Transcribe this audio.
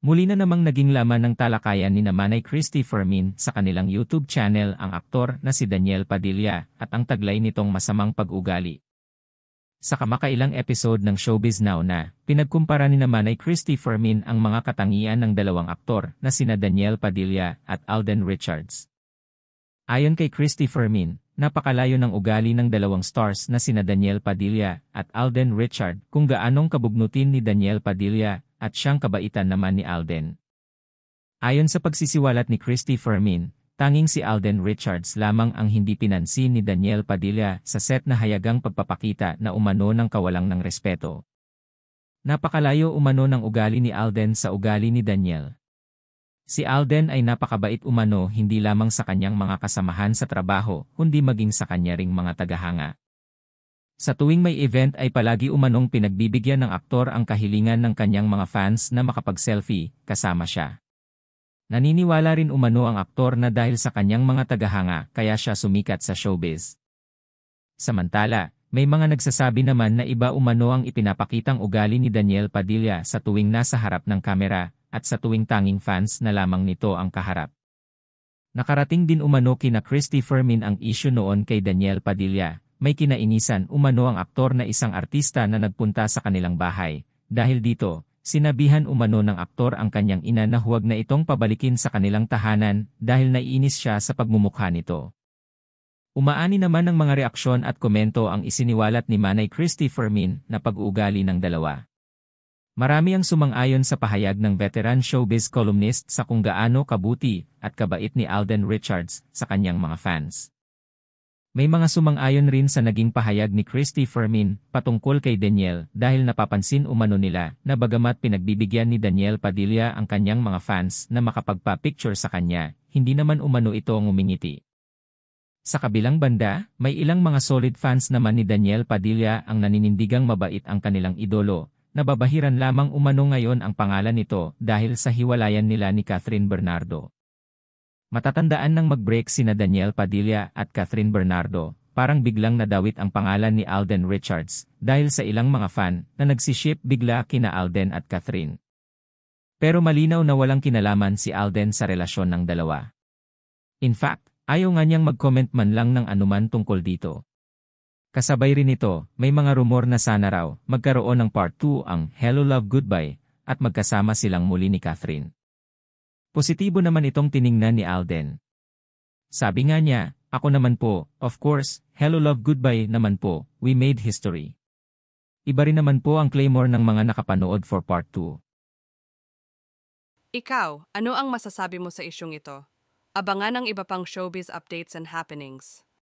Muli na namang naging laman ng talakayan ni Manay Christy Fermin sa kanilang YouTube channel ang aktor na si Daniel Padilla at ang taglay nitong masamang pag-ugali. Sa kamakailang episode ng Showbiz Now na, pinagkumpara ni Manay Christy Fermin ang mga katangian ng dalawang aktor na sina Daniel Padilla at Alden Richards. Ayon kay Christy Fermin, napakalayo ng ugali ng dalawang stars na sina Daniel Padilla at Alden Richards kung gaanong kabugnutin ni Daniel Padilla at siyang kabaitan naman ni Alden. Ayon sa pagsisiwalat ni Christy Fermin, tanging si Alden Richards lamang ang hindi pinansin ni Daniel Padilla sa set na hayagang pagpapakita na umano ng kawalang ng respeto. Napakalayo umano ng ugali ni Alden sa ugali ni Daniel. Si Alden ay napakabait umano hindi lamang sa kanyang mga kasamahan sa trabaho, kundi maging sa kanya ring mga tagahanga. Sa tuwing may event ay palagi umanong pinagbibigyan ng aktor ang kahilingan ng kanyang mga fans na makapag-selfie kasama siya. Naniniwala rin umano ang aktor na dahil sa kanyang mga tagahanga kaya siya sumikat sa showbiz. Samantala, may mga nagsasabi naman na iba umano ang ipinapakitang ugali ni Daniel Padilla sa tuwing nasa harap ng kamera at sa tuwing tanging fans na lamang nito ang kaharap. Nakarating din umano kina Christy Fermin ang issue noon kay Daniel Padilla. May kinainisan umano ang aktor na isang artista na nagpunta sa kanilang bahay. Dahil dito, sinabihan umano ng aktor ang kanyang ina na huwag na itong pabalikin sa kanilang tahanan dahil naiinis siya sa pagmumukha nito. Umaani naman ng mga reaksyon at komento ang isiniwalat ni Manay Christy Fermin na pag-uugali ng dalawa. Marami ang sumang-ayon sa pahayag ng veteran showbiz columnist sa kung gaano kabuti at kabait ni Alden Richards sa kanyang mga fans. May mga sumang-ayon rin sa naging pahayag ni Christy Fermin patungkol kay Daniel dahil napapansin umano nila na bagamat pinagbibigyan ni Daniel Padilla ang kanyang mga fans na makapagpa-picture sa kanya, hindi naman umano ito ngumingiti. Sa kabilang banda, may ilang mga solid fans naman ni Daniel Padilla ang naninindigang mabait ang kanilang idolo, nababahiran lamang umano ngayon ang pangalan nito dahil sa hiwalayan nila ni Catherine Bernardo. Matatandaan nang mag-break sina Daniel Padilla at Catherine Bernardo, parang biglang nadawit ang pangalan ni Alden Richards dahil sa ilang mga fan na nagsiship bigla kina Alden at Catherine. Pero malinaw na walang kinalaman si Alden sa relasyon ng dalawa. In fact, ayaw nga niyang mag-comment man lang ng anuman tungkol dito. Kasabay rin ito, may mga rumor na sana raw magkaroon ng part 2 ang Hello Love Goodbye at magkasama silang muli ni Catherine. Positibo naman itong tiningnan ni Alden. Sabi nga niya, ako naman po, of course, Hello Love Goodbye naman po, we made history. Iba rin naman po ang claymore ng mga nakapanood for part 2. Ikaw, ano ang masasabi mo sa isyung ito? Abangan ang iba pang showbiz updates and happenings.